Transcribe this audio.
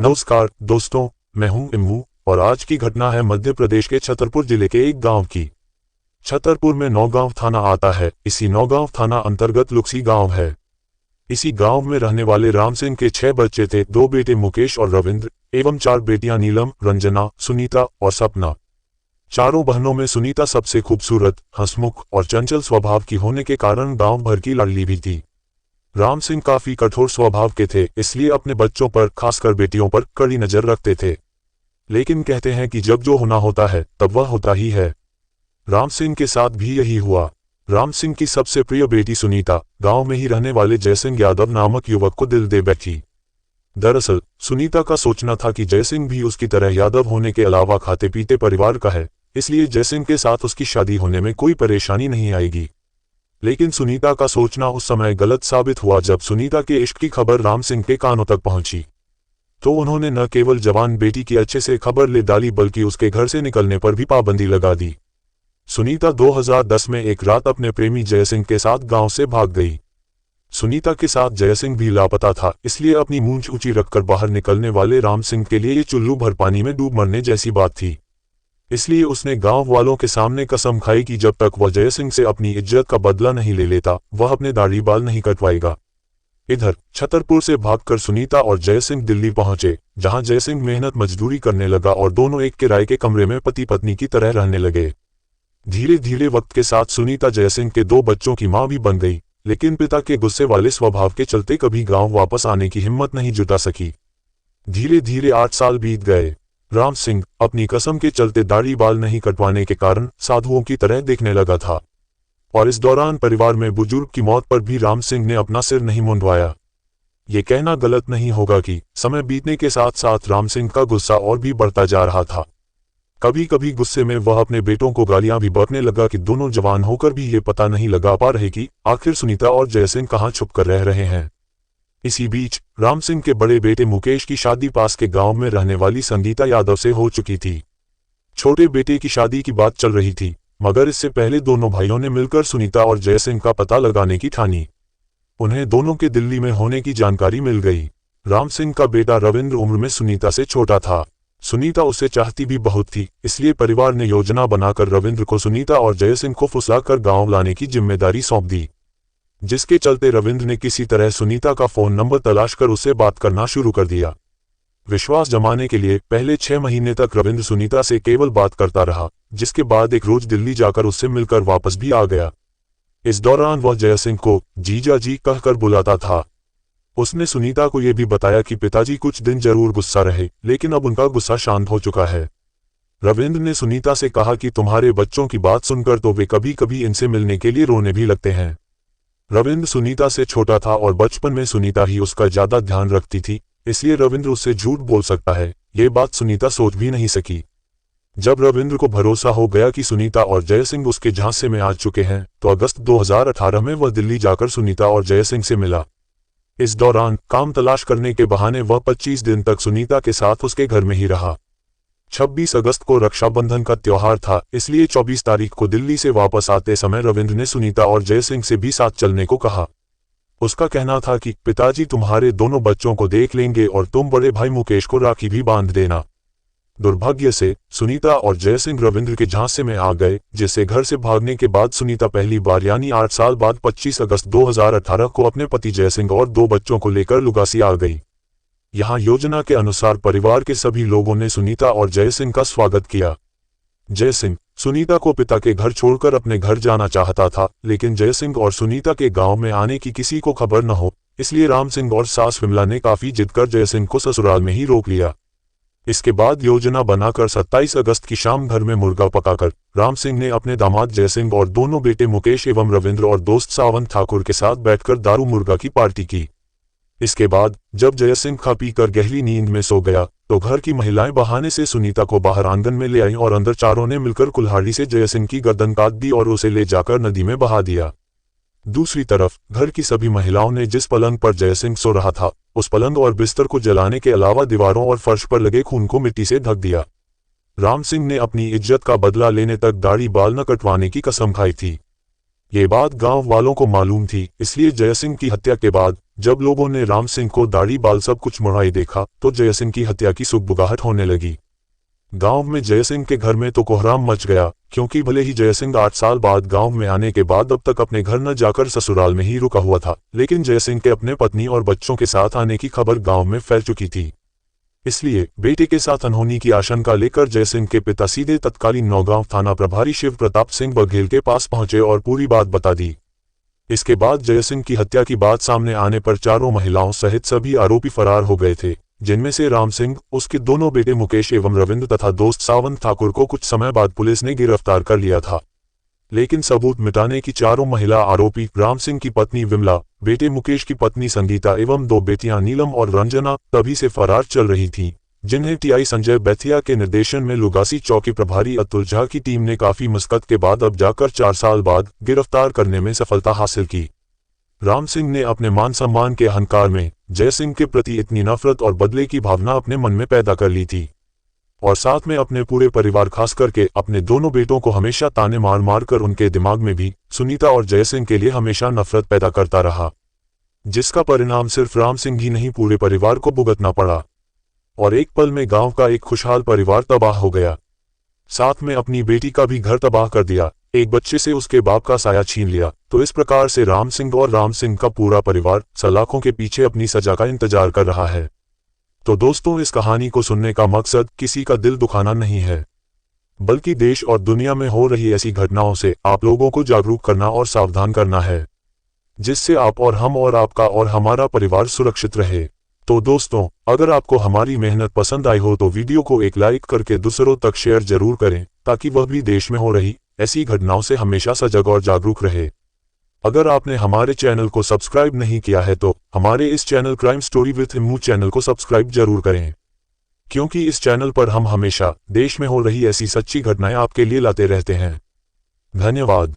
नमस्कार दोस्तों, मैं हूं इम्मू और आज की घटना है मध्य प्रदेश के छतरपुर जिले के एक गांव की। छतरपुर में नौगांव थाना आता है। इसी नौगांव थाना अंतर्गत लुक्सी गांव है। इसी गांव में रहने वाले राम सिंह के 6 बच्चे थे, 2 बेटे मुकेश और रविंद्र एवं 4 बेटियां नीलम, रंजना, सुनीता और सपना। चारों बहनों में सुनीता सबसे खूबसूरत, हंसमुख और चंचल स्वभाव की होने के कारण गांव भर की लाडली भी थी। राम सिंह काफी कठोर स्वभाव के थे, इसलिए अपने बच्चों पर, खासकर बेटियों पर कड़ी नजर रखते थे। लेकिन कहते हैं कि जब जो होना होता है तब वह होता ही है। राम सिंह के साथ भी यही हुआ। राम सिंह की सबसे प्रिय बेटी सुनीता गांव में ही रहने वाले जयसिंह यादव नामक युवक को दिल दे बैठी। दरअसल सुनीता का सोचना था कि जयसिंह भी उसकी तरह यादव होने के अलावा खाते पीते परिवार का है, इसलिए जयसिंह के साथ उसकी शादी होने में कोई परेशानी नहीं आएगी। लेकिन सुनीता का सोचना उस समय गलत साबित हुआ जब सुनीता के इश्क की खबर राम सिंह के कानों तक पहुंची। तो उन्होंने न केवल जवान बेटी की अच्छे से खबर ले डाली बल्कि उसके घर से निकलने पर भी पाबंदी लगा दी। सुनीता 2010 में एक रात अपने प्रेमी जयसिंह के साथ गांव से भाग गई। सुनीता के साथ जयसिंह भी लापता था, इसलिए अपनी मूंछ ऊंची रखकर बाहर निकलने वाले राम सिंह के लिए ये चुल्लू भर पानी में डूब मरने जैसी बात थी। इसलिए उसने गांव वालों के सामने कसम खाई कि जब तक वह जयसिंह से अपनी इज्जत का बदला नहीं ले लेता वह अपने दाढ़ी बाल नहीं कटवाएगा। इधर छतरपुर से भागकर सुनीता और जयसिंह दिल्ली पहुंचे, जहां जयसिंह मेहनत मजदूरी करने लगा और दोनों एक किराए के कमरे में पति पत्नी की तरह रहने लगे। धीरे धीरे वक्त के साथ सुनीता जयसिंह के 2 बच्चों की मां भी बन गई, लेकिन पिता के गुस्से वाले स्वभाव के चलते कभी गांव वापस आने की हिम्मत नहीं जुटा सकी। धीरे धीरे 8 साल बीत गए। राम सिंह अपनी कसम के चलते दाढ़ी बाल नहीं कटवाने के कारण साधुओं की तरह देखने लगा था, और इस दौरान परिवार में बुजुर्ग की मौत पर भी राम सिंह ने अपना सिर नहीं मुंडवाया। ये कहना गलत नहीं होगा कि समय बीतने के साथ साथ राम सिंह का गुस्सा और भी बढ़ता जा रहा था। कभी कभी गुस्से में वह अपने बेटों को गालियां भी बकने लगा कि दोनों जवान होकर भी ये पता नहीं लगा पा रहे कि आखिर सुनीता और जयसिंह कहाँ छुप कर रह रहे हैं। इसी बीच राम सिंह के बड़े बेटे मुकेश की शादी पास के गांव में रहने वाली संगीता यादव से हो चुकी थी। छोटे बेटे की शादी की बात चल रही थी, मगर इससे पहले दोनों भाइयों ने मिलकर सुनीता और जयसिंह का पता लगाने की ठानी। उन्हें दोनों के दिल्ली में होने की जानकारी मिल गई। राम सिंह का बेटा रविंद्र उम्र में सुनीता से छोटा था। सुनीता उसे चाहती भी बहुत थी, इसलिए परिवार ने योजना बनाकर रविंद्र को सुनीता और जयसिंह को फुसलाकर गांव लाने की जिम्मेदारी सौंप दी, जिसके चलते रविंद्र ने किसी तरह सुनीता का फोन नंबर तलाश कर उससे बात करना शुरू कर दिया। विश्वास जमाने के लिए पहले 6 महीने तक रविंद्र सुनीता से केवल बात करता रहा, जिसके बाद एक रोज दिल्ली जाकर उससे मिलकर वापस भी आ गया। इस दौरान वह जयसिंह को जीजा जी कहकर बुलाता था। उसने सुनीता को यह भी बताया कि पिताजी कुछ दिन जरूर गुस्सा रहे, लेकिन अब उनका गुस्सा शांत हो चुका है। रविंद्र ने सुनीता से कहा कि तुम्हारे बच्चों की बात सुनकर तो वे कभी कभी इनसे मिलने के लिए रोने भी लगते हैं। रविंद्र सुनीता से छोटा था और बचपन में सुनीता ही उसका ज्यादा ध्यान रखती थी, इसलिए रविंद्र उससे झूठ बोल सकता है, ये बात सुनीता सोच भी नहीं सकी। जब रविंद्र को भरोसा हो गया कि सुनीता और जयसिंह उसके झांसे में आ चुके हैं, तो अगस्त 2018 में वह दिल्ली जाकर सुनीता और जयसिंह से मिला। इस दौरान काम तलाश करने के बहाने वह 25 दिन तक सुनीता के साथ उसके घर में ही रहा। 26 अगस्त को रक्षाबंधन का त्योहार था, इसलिए 24 तारीख को दिल्ली से वापस आते समय रविंद्र ने सुनीता और जयसिंह से भी साथ चलने को कहा। उसका कहना था कि पिताजी तुम्हारे दोनों बच्चों को देख लेंगे और तुम बड़े भाई मुकेश को राखी भी बांध देना। दुर्भाग्य से सुनीता और जयसिंह रविंद्र के झांसे में आ गए, जिससे घर से भागने के बाद सुनीता पहली बार यानी 8 साल बाद 25 अगस्त 2018 को अपने पति जयसिंह और 2 बच्चों को लेकर लुगासी आ गई। यहाँ योजना के अनुसार परिवार के सभी लोगों ने सुनीता और जयसिंह का स्वागत किया। जयसिंह सुनीता को पिता के घर छोड़कर अपने घर जाना चाहता था, लेकिन जयसिंह और सुनीता के गांव में आने की किसी को खबर न हो, इसलिए राम सिंह और सास विमला ने काफी जिद कर जयसिंह को ससुराल में ही रोक लिया। इसके बाद योजना बनाकर 27 अगस्त की शाम घर में मुर्गा पकाकर राम सिंह ने अपने दामाद जयसिंह और दोनों बेटे मुकेश एवं रविंद्र और दोस्त सावंत ठाकुर के साथ बैठकर दारू मुर्गा की पार्टी की। इसके बाद जब जयसिंह खा पी कर गहरी नींद में सो गया, तो घर की महिलाएं बहाने से सुनीता को बाहर आंगन में ले आईं और अंदर चारों ने मिलकर कुल्हाड़ी से जयसिंह की गर्दन काट दी और उसे ले जाकर नदी में बहा दिया। दूसरी तरफ घर की सभी महिलाओं ने जिस पलंग पर जयसिंह सो रहा था, उस पलंग और बिस्तर को जलाने के अलावा दीवारों और फर्श पर लगे खून को मिट्टी से ढक दिया। राम सिंह ने अपनी इज्जत का बदला लेने तक दाढ़ी बाल न कटवाने की कसम खाई थी। ये बात गांव वालों को मालूम थी, इसलिए जयसिंह की हत्या के बाद जब लोगों ने राम सिंह को दाढ़ी बाल सब कुछ मुड़ाई देखा तो जयसिंह की हत्या की सुगबुगाहट होने लगी। गांव में जयसिंह के घर में तो कोहराम मच गया, क्योंकि भले ही जयसिंह 8 साल बाद गांव में आने के बाद अब तक अपने घर न जाकर ससुराल में ही रुका हुआ था, लेकिन जयसिंह के अपने पत्नी और बच्चों के साथ आने की खबर गांव में फैल चुकी थी। इसलिए बेटे के साथ अनहोनी की आशंका लेकर जयसिंह के पिता सीधे तत्कालीन नौगांव थाना प्रभारी शिव प्रताप सिंह बघेल के पास पहुंचे और पूरी बात बता दी। इसके बाद जयसिंह की हत्या की बात सामने आने पर चारों महिलाओं सहित सभी आरोपी फरार हो गए थे, जिनमें से राम सिंह, उसके दोनों बेटे मुकेश एवं रविंद्र तथा दोस्त सावंत ठाकुर को कुछ समय बाद पुलिस ने गिरफ्तार कर लिया था। लेकिन सबूत मिटाने की चारों महिला आरोपी राम सिंह की पत्नी विमला, बेटे मुकेश की पत्नी संगीता एवं 2 बेटियां नीलम और रंजना तभी से फरार चल रही थीं, जिन्हें टीआई संजय बैथिया के निर्देशन में लुगासी चौकी प्रभारी अतुल झा की टीम ने काफी मशक्कत के बाद अब जाकर 4 साल बाद गिरफ्तार करने में सफलता हासिल की। राम सिंह ने अपने मान सम्मान के अहंकार में जयसिंह के प्रति इतनी नफरत और बदले की भावना अपने मन में पैदा कर ली थी, और साथ में अपने पूरे परिवार खास करके अपने दोनों बेटों को हमेशा ताने मार मार कर उनके दिमाग में भी सुनीता और जयसिंह के लिए हमेशा नफरत पैदा करता रहा, जिसका परिणाम सिर्फ राम सिंह ही नहीं पूरे परिवार को भुगतना पड़ा। और एक पल में गांव का एक खुशहाल परिवार तबाह हो गया, साथ में अपनी बेटी का भी घर तबाह कर दिया, एक बच्चे से उसके बाप का साया छीन लिया। तो इस प्रकार से राम सिंह और राम सिंह का पूरा परिवार सलाखों के पीछे अपनी सजा का इंतजार कर रहा है। तो दोस्तों, इस कहानी को सुनने का मकसद किसी का दिल दुखाना नहीं है, बल्कि देश और दुनिया में हो रही ऐसी घटनाओं से आप लोगों को जागरूक करना और सावधान करना है, जिससे आप और हम और आपका और हमारा परिवार सुरक्षित रहे। तो दोस्तों, अगर आपको हमारी मेहनत पसंद आई हो तो वीडियो को एक लाइक करके दूसरों तक शेयर जरूर करें, ताकि वह भी देश में हो रही ऐसी घटनाओं से हमेशा सजग और जागरूक रहे। अगर आपने हमारे चैनल को सब्सक्राइब नहीं किया है तो हमारे इस channel crime story with Himmu channel को सब्सक्राइब जरूर करें, क्योंकि इस चैनल पर हम हमेशा देश में हो रही ऐसी सच्ची घटनाएं आपके लिए लाते रहते हैं। धन्यवाद।